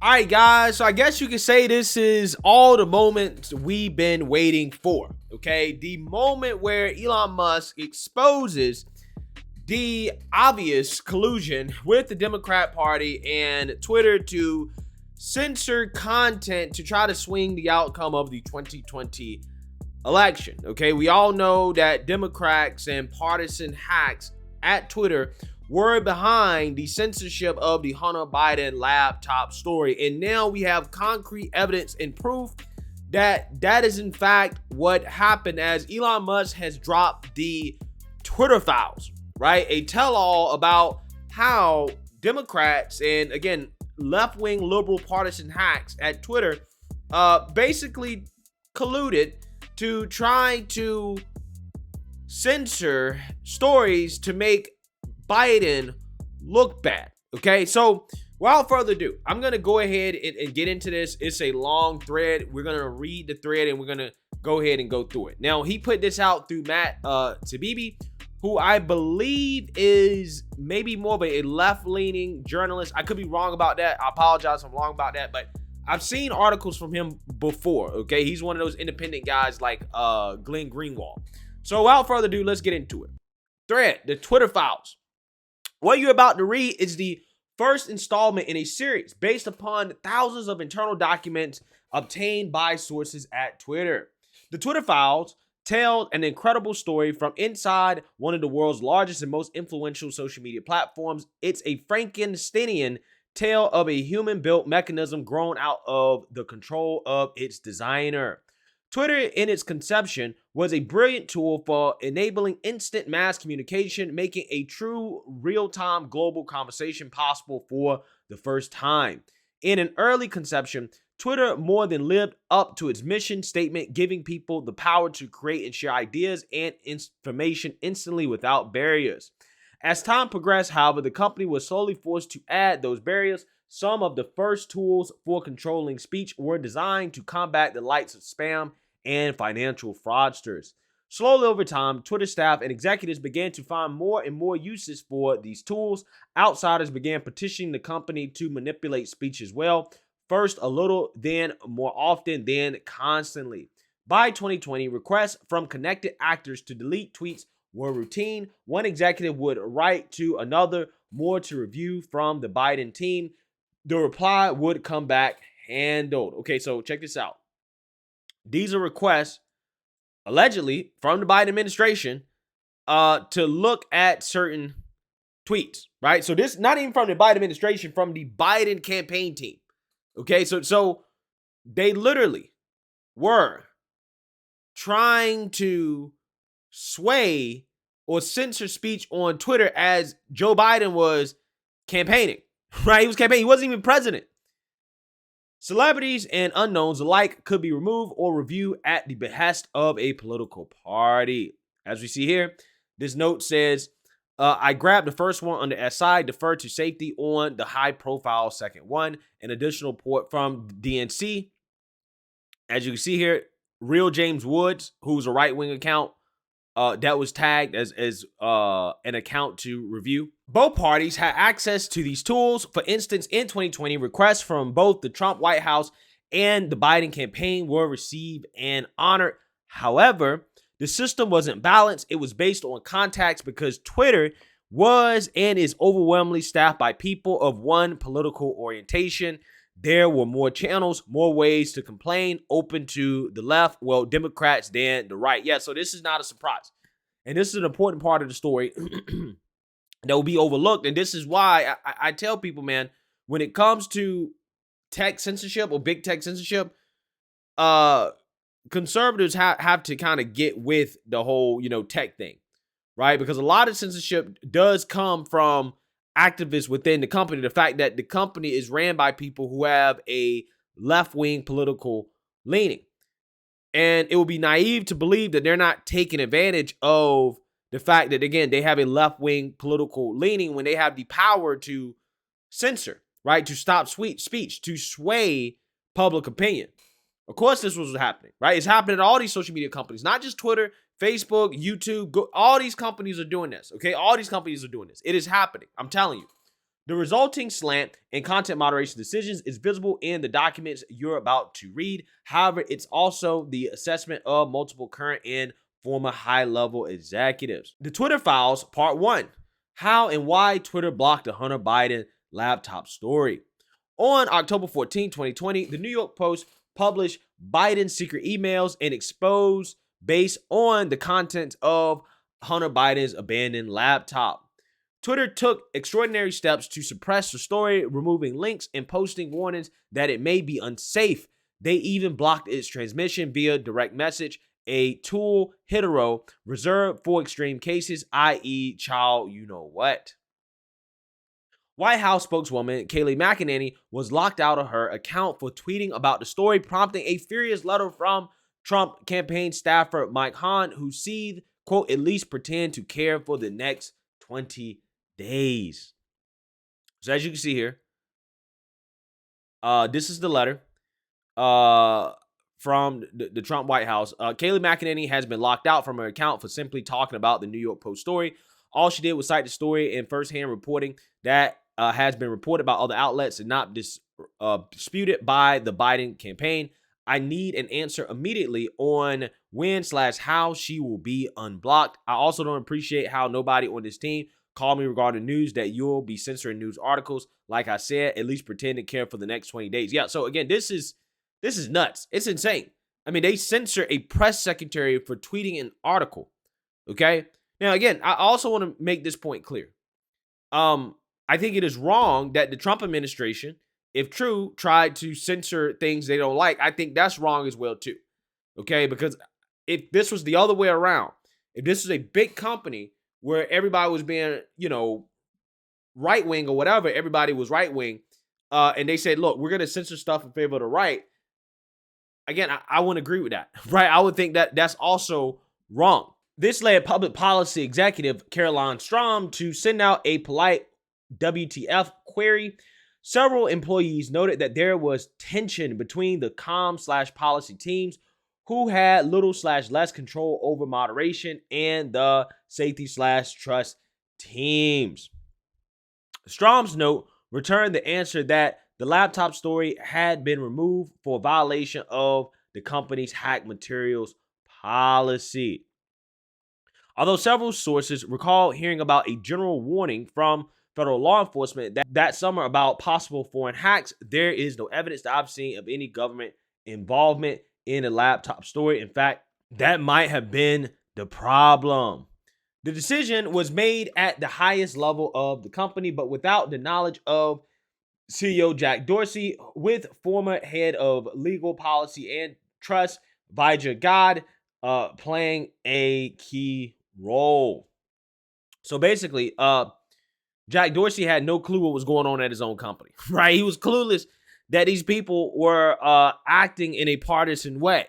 All right, guys. So I guess you could say this is all the moments we've been waiting for. Okay. The moment where Elon Musk exposes the obvious collusion with the Democrat Party and Twitter to censor content to try to swing the outcome of the 2020 election. Okay. We all know that Democrats and partisan hacks at Twitter were behind the censorship of the Hunter Biden laptop story. And now we have concrete evidence and proof that that is in fact what happened, as Elon Musk has dropped the Twitter files, right? A tell-all about how Democrats and, again, left-wing liberal partisan hacks at Twitter basically colluded to try to censor stories to make Biden look bad. Okay, so without further ado, I'm gonna go ahead and get into this. It's a long thread. We're gonna read the thread and we're gonna go ahead and go through it. Now, he put this out through Matt Taibbi, who I believe is maybe more of a left-leaning journalist. I could be wrong about that. I apologize if I'm wrong about that, but I've seen articles from him before. Okay, he's one of those independent guys like Glenn Greenwald. So without further ado, let's get into it. Thread, the Twitter files. What you're about to read is the first installment in a series based upon thousands of internal documents obtained by sources at Twitter. The Twitter files tell an incredible story from inside one of the world's largest and most influential social media platforms. It's a Frankensteinian tale of a human-built mechanism grown out of the control of its designer. Twitter, in its conception, was a brilliant tool for enabling instant mass communication, making a true real-time global conversation possible for the first time. In an early conception, Twitter more than lived up to its mission statement, giving people the power to create and share ideas and information instantly without barriers. As time progressed, however, the company was slowly forced to add those barriers. Some of the first tools for controlling speech were designed to combat the likes of spam and financial fraudsters. Slowly over time, Twitter staff and executives began to find more and more uses for these tools. Outsiders began petitioning the company to manipulate speech as well. First a little, then more often, then constantly. By 2020, requests from connected actors to delete tweets were routine. One executive would write to another, more to review from the Biden team. The reply would come back handled. Okay, so check this out. These are requests, allegedly, from the Biden administration to look at certain tweets, right? So this not even from the Biden administration, from the Biden campaign team. Okay, so they literally were trying to sway or censor speech on Twitter as Joe Biden was campaigning, right? He was campaigning. He wasn't even president. Celebrities and unknowns alike could be removed or reviewed at the behest of a political party. As we see here, this note says, I grabbed the first one under SI, deferred to safety on the high-profile second one. An additional report from DNC. As you can see here, Real James Woods, who's a right-wing account, that was tagged as an account to review. Both parties had access to these tools. For instance, in 2020, requests from both the Trump White House and the Biden campaign were received and honored. However, the system wasn't balanced. It was based on contacts because Twitter was and is overwhelmingly staffed by people of one political orientation. There were more channels, more ways to complain, open to the left, well, Democrats, than the right. Yeah, so this is not a surprise. And this is an important part of the story that will be overlooked. And this is why I tell people, man, when it comes to tech censorship or big tech censorship, conservatives have to kind of get with the whole, tech thing, right? Because a lot of censorship does come from activists within the company. The fact that the company is ran by people who have a left-wing political leaning. And it would be naive to believe that they're not taking advantage of the fact that, again, they have a left-wing political leaning when they have the power to censor, right? To stop speech, to sway public opinion. Of course, this was happening, right? It's happening at all these social media companies, not just Twitter, Facebook, YouTube. All these companies are doing this, okay? All these companies are doing this. It is happening. I'm telling you. The resulting slant in content moderation decisions is visible in the documents you're about to read. However, it's also the assessment of multiple current and former high-level executives. The Twitter Files, Part 1. How and why Twitter blocked the Hunter Biden laptop story. On October 14, 2020, the New York Post published Biden's secret emails and exposed based on the contents of Hunter Biden's abandoned laptop. Twitter took extraordinary steps to suppress the story, removing links and posting warnings that it may be unsafe. They even blocked its transmission via direct message, a tool hetero reserved for extreme cases, i.e., child, you know what. White House spokeswoman Kayleigh McEnany was locked out of her account for tweeting about the story, prompting a furious letter from Trump campaign staffer Mike Hahn, who seethed, quote, at least pretend to care for the next 20 days. So as you can see here, this is the letter from the Trump White House. Kayleigh McEnany has been locked out from her account for simply talking about the New York Post story. All she did was cite the story in firsthand reporting that has been reported by other outlets and not disputed by the Biden campaign. I need an answer immediately on when/how she will be unblocked. I also don't appreciate how nobody on this team called me regarding news that you'll be censoring news articles. Like I said, at least pretend to care for the next 20 days. Yeah, so again, this is nuts. It's insane. I mean, they censor a press secretary for tweeting an article. Okay? Now, again, I also want to make this point clear. I think it is wrong that the Trump administration, if true, tried to censor things they don't like. I think that's wrong as well, too. Okay? Because if this was the other way around, if this was a big company where everybody was being, right-wing or whatever, everybody was right-wing, and they said, look, we're going to censor stuff in favor of the right, again, I wouldn't agree with that, right? I would think that that's also wrong. This led public policy executive Caroline Strom to send out a polite WTF query. Several employees noted that there was tension between the comm/policy teams who had little/less control over moderation and the safety/trust teams. Strom's note returned the answer that the laptop story had been removed for violation of the company's hack materials policy. Although several sources recall hearing about a general warning from federal law enforcement that summer about possible foreign hacks, there is no evidence that I've seen of any government involvement in a laptop story. In fact, that might have been the problem. The decision was made at the highest level of the company, but without the knowledge of CEO Jack Dorsey, with former head of legal policy and trust, Vijay God, playing a key role. So basically, Jack Dorsey had no clue what was going on at his own company, right? He was clueless that these people were acting in a partisan way.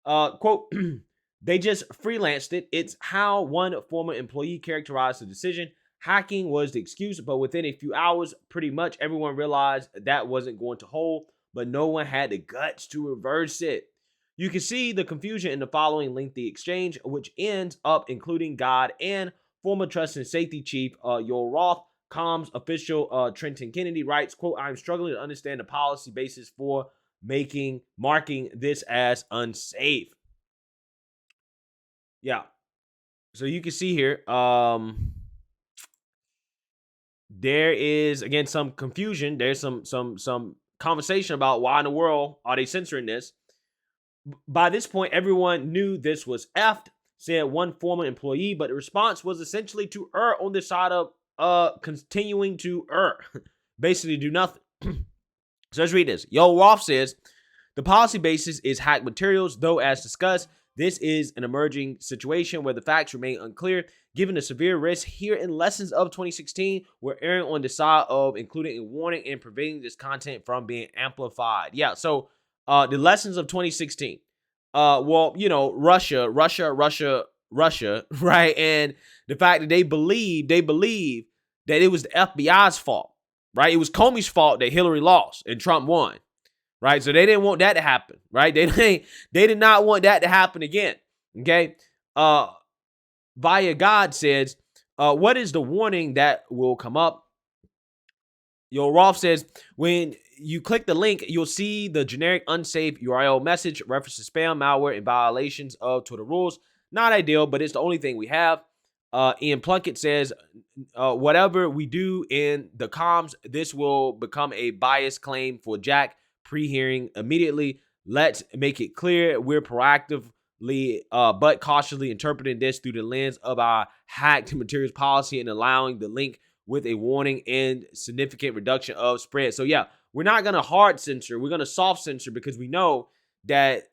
Quote, they just freelanced it. It's how one former employee characterized the decision. Hacking was the excuse, but within a few hours, pretty much everyone realized that wasn't going to hold, but no one had the guts to reverse it. You can see the confusion in the following lengthy exchange, which ends up including God and former Trust and Safety Chief Yoel Roth. Comms official Trenton Kennedy writes, quote, I'm struggling to understand the policy basis for marking this as unsafe. Yeah. So you can see here, there is, again, some confusion. There's some conversation about why in the world are they censoring this. By this point, everyone knew this was effed, said one former employee, but the response was essentially to err on the side of continuing to err. Basically do nothing. So let's read this. Yoel Roth says, the policy basis is hack materials, though as discussed, this is an emerging situation where the facts remain unclear. Given the severe risk here in lessons of 2016, we're erring on the side of including a warning and preventing this content from being amplified. Yeah, so the lessons of 2016. Well, Russia, right? And the fact that they believe that it was the FBI's fault, right? It was Comey's fault that Hillary lost and Trump won. Right, so they didn't want that to happen, right? They did not want that to happen again. Okay, Via God says, what is the warning that will come up? Yo, Rolf says, when you click the link, you'll see the generic unsafe URL message, references spam, malware, and violations of Twitter rules. Not ideal, but it's the only thing we have. Ian Plunkett says, whatever we do in the comms, this will become a bias claim for Jack pre-hearing immediately. Let's make it clear we're proactively but cautiously interpreting this through the lens of our hacked materials policy and allowing the link with a warning and significant reduction of spread. So yeah, we're not going to hard censor. We're going to soft censor because we know that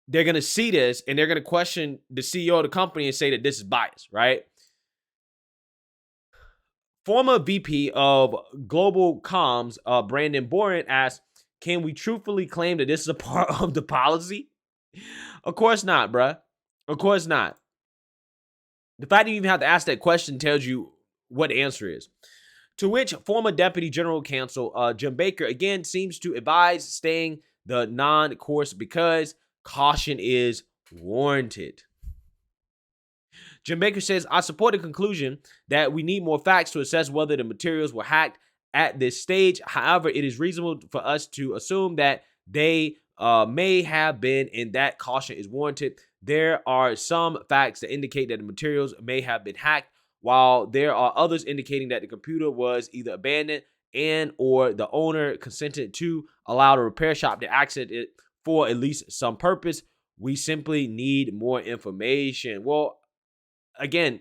they're going to see this and they're going to question the CEO of the company and say that this is bias, right? Former VP of Global Comms, Brandon Boren, asked, can we truthfully claim that this is a part of the policy? Of course not, bruh. Of course not. The fact that you even have to ask that question tells you what the answer is. To which former Deputy General Counsel Jim Baker again seems to advise staying the non-course because caution is warranted. Jim Baker says, I support the conclusion that we need more facts to assess whether the materials were hacked at this stage. However, it is reasonable for us to assume that they may have been and that caution is warranted. There are some facts that indicate that the materials may have been hacked, while there are others indicating that the computer was either abandoned and or the owner consented to allow the repair shop to access it for at least some purpose. We simply need more information. Well, again,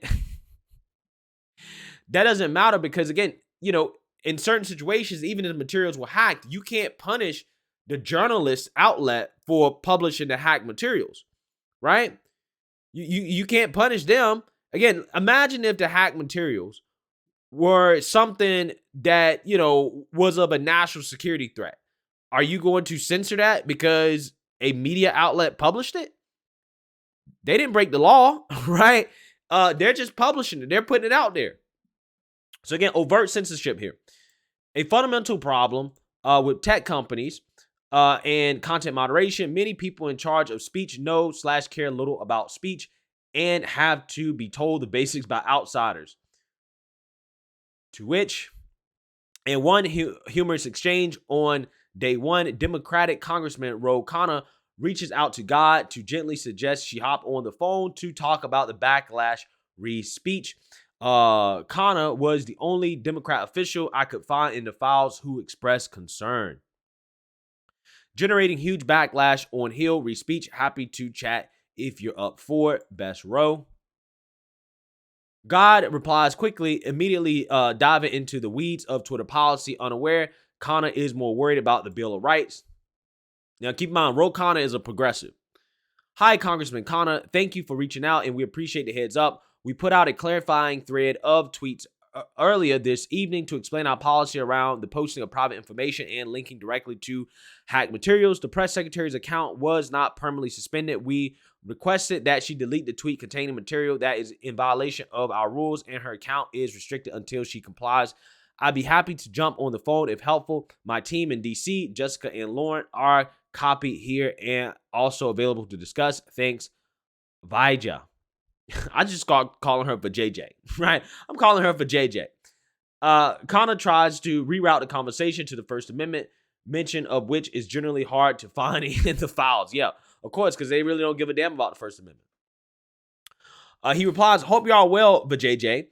that doesn't matter because, again, you know, in certain situations, even if the materials were hacked, you can't punish the journalist outlet for publishing the hacked materials, right? You can't punish them. Again, imagine if the hacked materials were something that, you know, was of a national security threat. Are you going to censor that because a media outlet published it? They didn't break the law, right? They're just publishing it. They're putting it out there. So again, overt censorship here. A fundamental problem with tech companies and content moderation. Many people in charge of speech know/care little about speech and have to be told the basics by outsiders. To which, in one humorous exchange on day one, Democratic Congressman Ro Khanna reaches out to God to gently suggest she hop on the phone to talk about the backlash re-speech. Khanna was the only Democrat official I could find in the files who expressed concern, generating huge backlash on Hill re-speech. Happy to chat if you're up for it. Best row. God replies quickly, immediately diving into the weeds of Twitter policy, unaware Khanna is more worried about the Bill of Rights. Now, keep in mind, Ro Khanna is a progressive. Hi, Congressman Khanna. Thank you for reaching out, and we appreciate the heads up. We put out a clarifying thread of tweets earlier this evening to explain our policy around the posting of private information and linking directly to hacked materials. The press secretary's account was not permanently suspended. We requested that she delete the tweet containing material that is in violation of our rules, and her account is restricted until she complies. I'd be happy to jump on the phone if helpful. My team in DC, Jessica and Lauren, are copied here and also available to discuss. Thanks, Vijay. I just calling her for JJ, right? I'm calling her for JJ. Khanna tries to reroute the conversation to the First Amendment, mention of which is generally hard to find in the files. Yeah, of course, because they really don't give a damn about the First Amendment. He replies, hope y'all well, Vijay.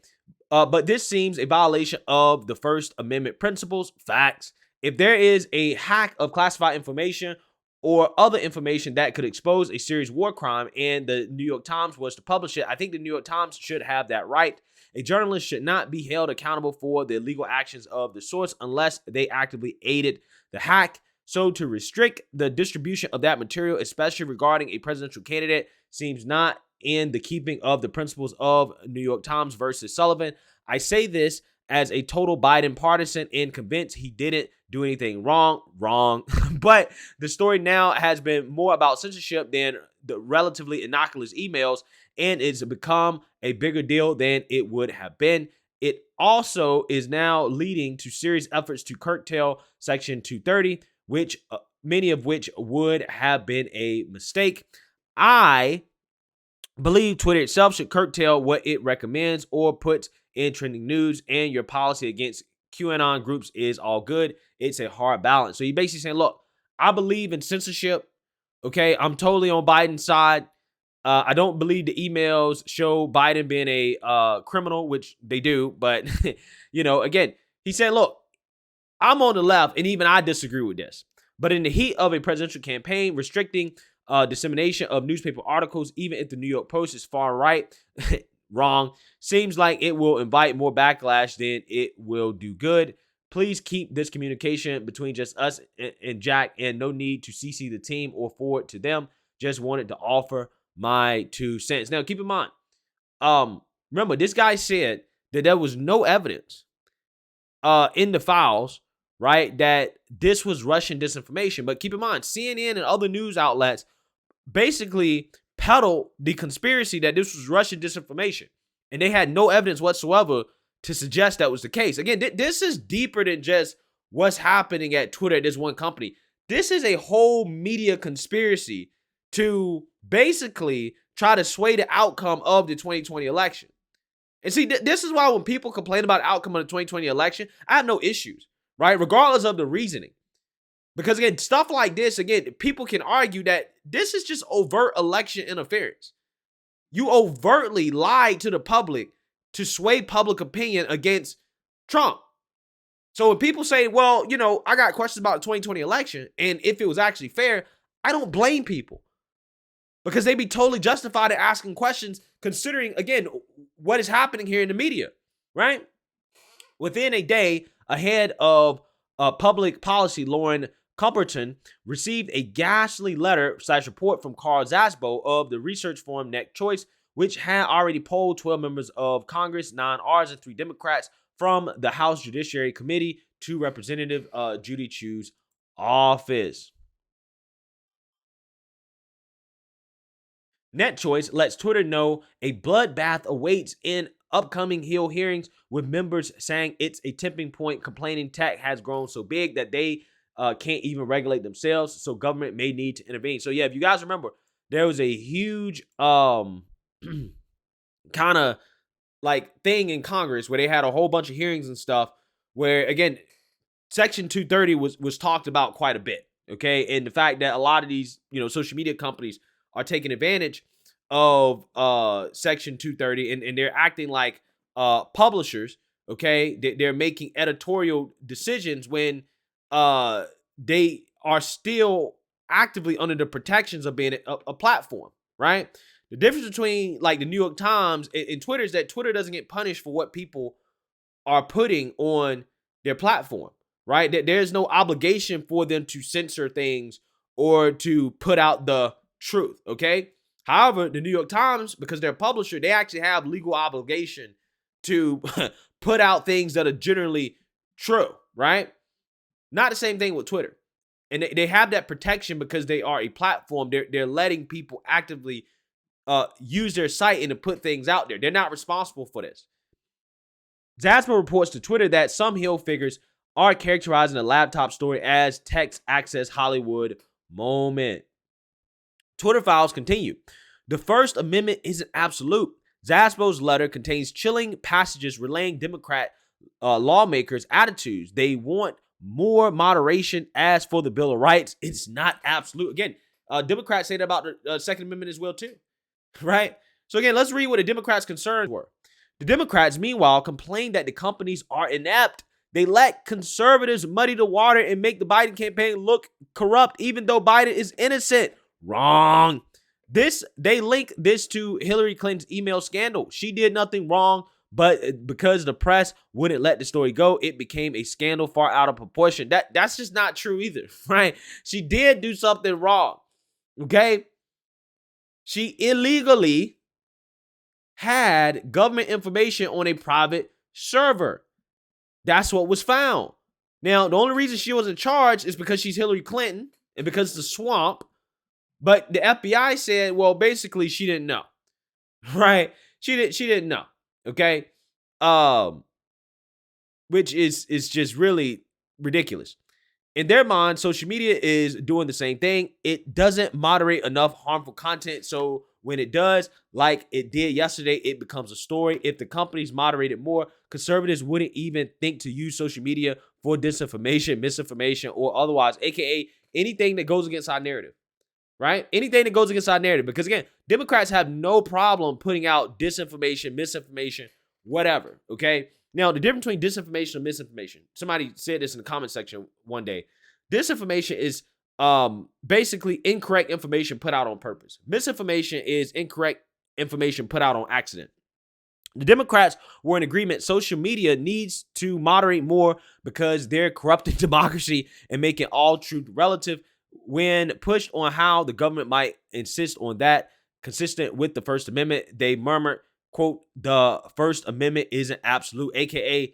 But this seems a violation of the First Amendment principles. Facts. If there is a hack of classified information or other information that could expose a serious war crime and the New York Times was to publish it, I think the New York Times should have that right. A journalist should not be held accountable for the illegal actions of the source unless they actively aided the hack. So to restrict the distribution of that material, especially regarding a presidential candidate, seems not in the keeping of the principles of New York Times versus Sullivan. I say this as a total Biden partisan and convinced he didn't do anything wrong. But the story now has been more about censorship than the relatively innocuous emails, and it's become a bigger deal than it would have been. It also is now leading to serious efforts to curtail Section 230, which many of which would have been a mistake. I believe Twitter itself should curtail what it recommends or puts in trending news, and your policy against QAnon groups is all good. It's a hard balance. So he basically saying, look, I believe in censorship. Okay, I'm totally on Biden's side. I don't believe the emails show Biden being a criminal, which they do. But, again, he said, look, I'm on the left, and even I disagree with this. But in the heat of a presidential campaign, restricting dissemination of newspaper articles, even if the New York Post is far right, wrong, seems like it will invite more backlash than it will do good. Please keep this communication between just us and Jack, and no need to CC the team or forward to them. Just wanted to offer my 2 cents. Now, keep in mind, remember, this guy said that there was no evidence in the files, right, that this was Russian disinformation. But keep in mind, CNN and other news outlets basically peddled the conspiracy that this was Russian disinformation. And they had no evidence whatsoever to suggest that was the case. Again, this is deeper than just what's happening at Twitter at this one company. This is a whole media conspiracy to basically try to sway the outcome of the 2020 election. And see, this is why when people complain about the outcome of the 2020 election, I have no issues, right? Regardless of the reasoning. Because again, stuff like this, again, people can argue that this is just overt election interference. You overtly lied to the public to sway public opinion against Trump. So when people say, well, I got questions about the 2020 election, and if it was actually fair, I don't blame people. Because they be totally justified in asking questions, considering, again, what is happening here in the media, right? Within a day, ahead of public policy, Lauren Cumberton received a ghastly letter/report from Carl Zasbo of the research firm Next Choice, which had already polled 12 members of Congress, 9 R's and 3 Democrats from the House Judiciary Committee to Representative Judy Chu's office. NetChoice lets Twitter know a bloodbath awaits in upcoming Hill hearings, with members saying it's a tipping point, complaining tech has grown so big that they can't even regulate themselves, so government may need to intervene. So yeah, if you guys remember, there was a huge kind of like thing in Congress where they had a whole bunch of hearings and stuff where, again, Section 230 was talked about quite a bit, okay? And the fact that a lot of these, social media companies are taking advantage of Section 230 and they're acting like publishers, okay? They're making editorial decisions when they are still actively under the protections of being a platform, right? The difference between like the New York Times and Twitter is that Twitter doesn't get punished for what people are putting on their platform, right? There's no obligation for them to censor things or to put out the truth, okay? However, the New York Times, because they're a publisher, they actually have legal obligation to put out things that are generally true, right? Not the same thing with Twitter. And they have that protection because they are a platform. They're letting people actively use their site and to put things out there. They're not responsible for this. Zasper reports to Twitter that some Hill figures are characterizing the laptop story as text access Hollywood moment. Twitter files continue. The First Amendment isn't absolute. Zaspo's letter contains chilling passages relaying Democrat lawmakers' attitudes. They want more moderation. As for the Bill of Rights, it's not absolute. Again, Democrats say that about the Second Amendment as well, too. Right? So again, let's read what the Democrats' concerns were. The Democrats, meanwhile, complained that the companies are inept. They let conservatives muddy the water and make the Biden campaign look corrupt, even though Biden is innocent. Wrong. They link this to Hillary Clinton's email scandal. She did nothing wrong, but because the press wouldn't let the story go, it became a scandal far out of proportion. That's just not true either, right? She did do something wrong, okay? She illegally had government information on a private server. That's what was found. Now, the only reason she wasn't charged is because she's Hillary Clinton and because it's the swamp. But the FBI said, well, basically she didn't know, right? She didn't know, okay? Which is just really ridiculous. In their mind, social media is doing the same thing. It doesn't moderate enough harmful content, so When it does, like it did yesterday, it becomes a story. If the companies moderated more, conservatives wouldn't even think to use social media for disinformation, misinformation, or otherwise, aka anything that goes against our narrative, right? Anything that goes against our narrative. Because again, Democrats have no problem putting out disinformation, misinformation, whatever, okay? Now, the difference between disinformation and misinformation, somebody said this in the comment section one day. Disinformation is basically incorrect information put out on purpose. Misinformation is incorrect information put out on accident. The Democrats were in agreement social media needs to moderate more because they're corrupting democracy and making all truth relative. When pushed on how the government might insist on that, consistent with the First Amendment, they murmured, quote, the First Amendment isn't absolute, aka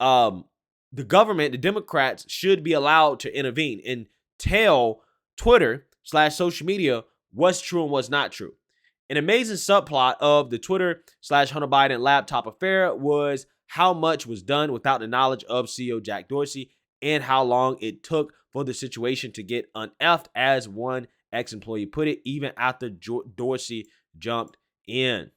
the government, the Democrats should be allowed to intervene and tell Twitter/social media what's true and what's not true. An amazing subplot of the Twitter/Hunter Biden laptop affair was how much was done without the knowledge of CEO Jack Dorsey and how long it took for the situation to get uneffed, as one ex-employee put it, even after Dorsey jumped in.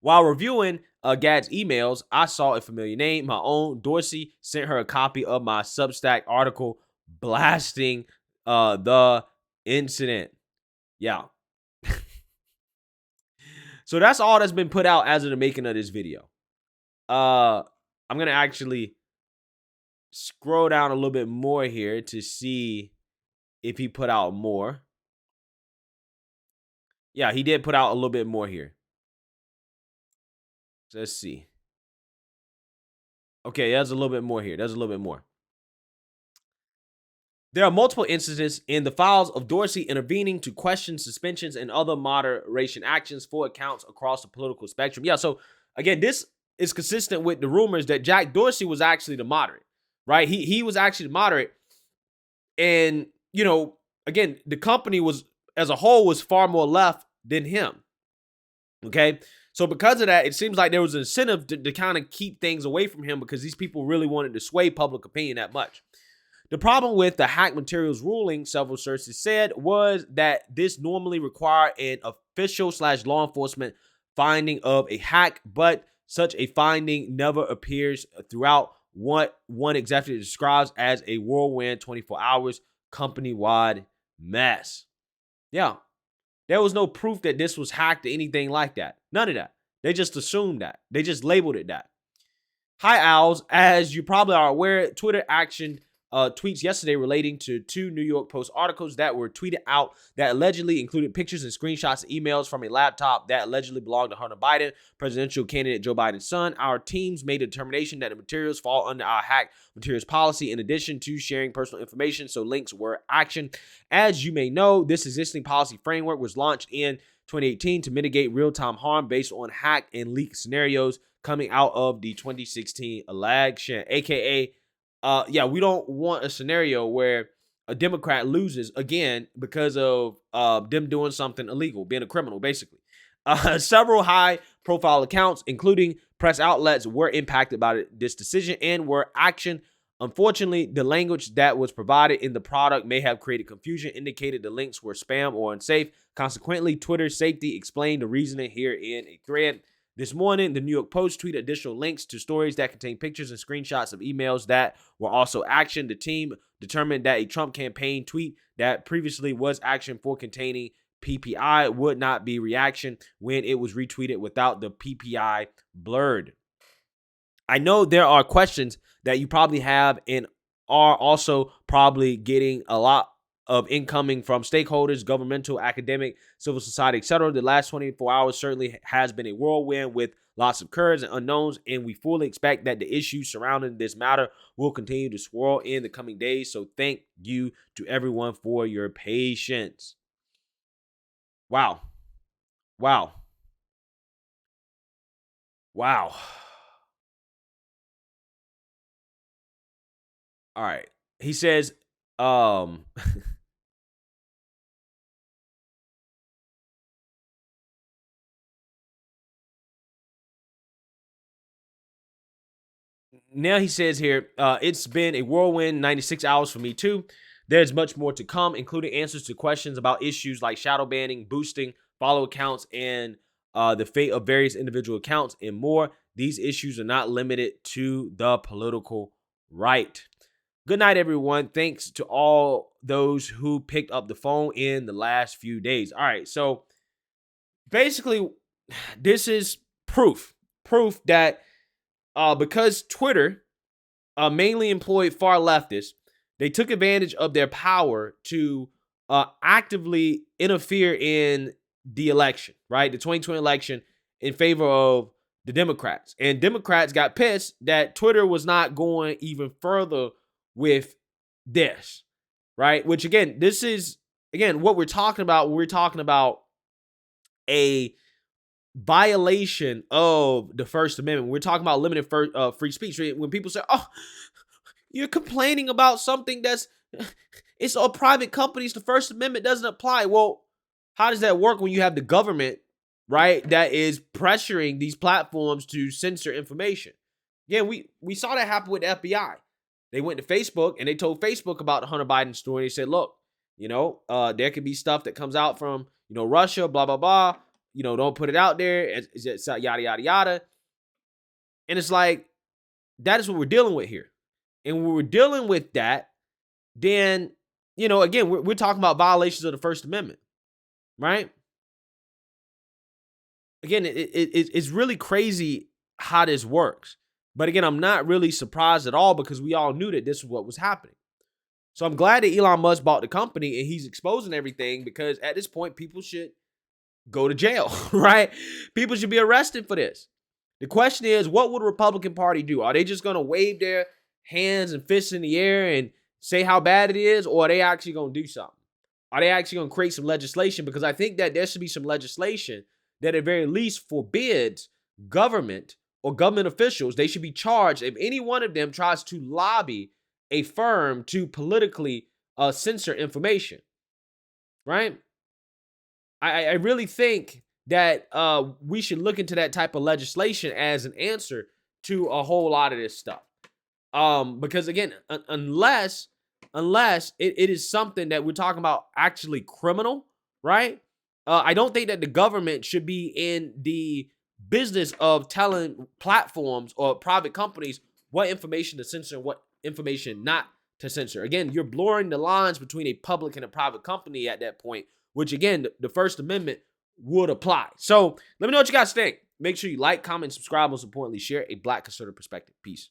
While reviewing Gad's emails, I saw a familiar name. My own Dorsey sent her a copy of my Substack article blasting the incident. Yeah. So that's all that's been put out as of the making of this video. I'm going to actually scroll down a little bit more here to see if he put out more. Yeah, he did put out a little bit more here. So let's see. Okay, there's a little bit more here. There's a little bit more. There are multiple instances in the files of Dorsey intervening to question suspensions and other moderation actions for accounts across the political spectrum. Yeah, so again, this is consistent with the rumors that Jack Dorsey was actually the moderate, right? He was actually the moderate. And, you know, again, the company was, as a whole, was far more left than him. Okay? So because of that, it seems like there was an incentive to kind of keep things away from him because these people really wanted to sway public opinion that much. The problem with the hack materials ruling, several sources said, was that this normally required an official/law enforcement finding of a hack, but such a finding never appears throughout what one executive describes as a whirlwind 24 hours company-wide mess. Yeah, there was no proof that this was hacked or anything like that. None of that. They just assumed that. They just labeled it that. Hi, Owls. As you probably are aware, Twitter actioned tweets yesterday relating to two New York Post articles that were tweeted out that allegedly included pictures and screenshots of emails from a laptop that allegedly belonged to Hunter Biden, presidential candidate Joe Biden's son. Our teams made a determination that the materials fall under our hack materials policy in addition to sharing personal information, so links were actioned. As you may know, this existing policy framework was launched in 2018 to mitigate real-time harm based on hack and leak scenarios coming out of the 2016 election, aka yeah, we don't want a scenario where a Democrat loses again because of them doing something illegal, being a criminal, basically. Several high-profile accounts, including press outlets, were impacted by this decision and were actioned. Unfortunately, the language that was provided in the product may have created confusion, indicated the links were spam or unsafe. Consequently, Twitter safety explained the reasoning here in a thread. This morning, the New York Post tweeted additional links to stories that contain pictures and screenshots of emails that were also actioned. The team determined that a Trump campaign tweet that previously was actioned for containing PPI would not be reaction when it was retweeted without the PPI blurred. I know there are questions that you probably have and are also probably getting a lot of incoming from stakeholders, governmental, academic, civil society, etc. The last 24 hours certainly has been a whirlwind with lots of curves and unknowns, and we fully expect that the issues surrounding this matter will continue to swirl in the coming days. So thank you to everyone for your patience. Wow. Wow. Wow. All right. He says, now he says here, it's been a whirlwind 96 hours for me too. There's much more to come, including answers to questions about issues like shadow banning, boosting, follow accounts, and the fate of various individual accounts, and more. These issues are not limited to the political right. Good night, everyone. Thanks to all those who picked up the phone in the last few days. All right, so basically, this is proof that because Twitter mainly employed far leftists, they took advantage of their power to actively interfere in the election, right? The 2020 election in favor of the Democrats. And Democrats got pissed that Twitter was not going even further with this, right? Which, again, this is, again, what we're talking about. We're talking about a violation of the First Amendment. We're talking about limited free speech. When people say, oh, you're complaining about something that's, it's all private companies, the First Amendment doesn't apply. Well, how does that work when you have the government, right, that is pressuring these platforms to censor information? Yeah, we saw that happen with the FBI. They went to Facebook and they told Facebook about the Hunter Biden story. They said, look, there could be stuff that comes out from, Russia, blah, blah, blah. Don't put it out there. It's yada, yada, yada. And it's like, that is what we're dealing with here. And when we're dealing with that, then, again, we're talking about violations of the First Amendment, right? Again, it's really crazy how this works. But again, I'm not really surprised at all because we all knew that this is what was happening. So I'm glad that Elon Musk bought the company and he's exposing everything, because at this point, people should go to jail, right? People should be arrested for this. The question is, what would the Republican Party do? Are they just going to wave their hands and fists in the air and say how bad it is, or are they actually going to do something? Are they actually going to create some legislation? Because I think that there should be some legislation that at very least forbids government or government officials. They should be charged if any one of them tries to lobby a firm to politically censor information, right? I really think that we should look into that type of legislation as an answer to a whole lot of this stuff. Because again, unless it is something that we're talking about actually criminal, right? I don't think that the government should be in the business of telling platforms or private companies what information to censor and what information not to censor. Again, you're blurring the lines between a public and a private company at that point, which again, the First Amendment would apply. So let me know what you guys think. Make sure you like, comment, subscribe, most importantly, share a Black conservative perspective. Peace.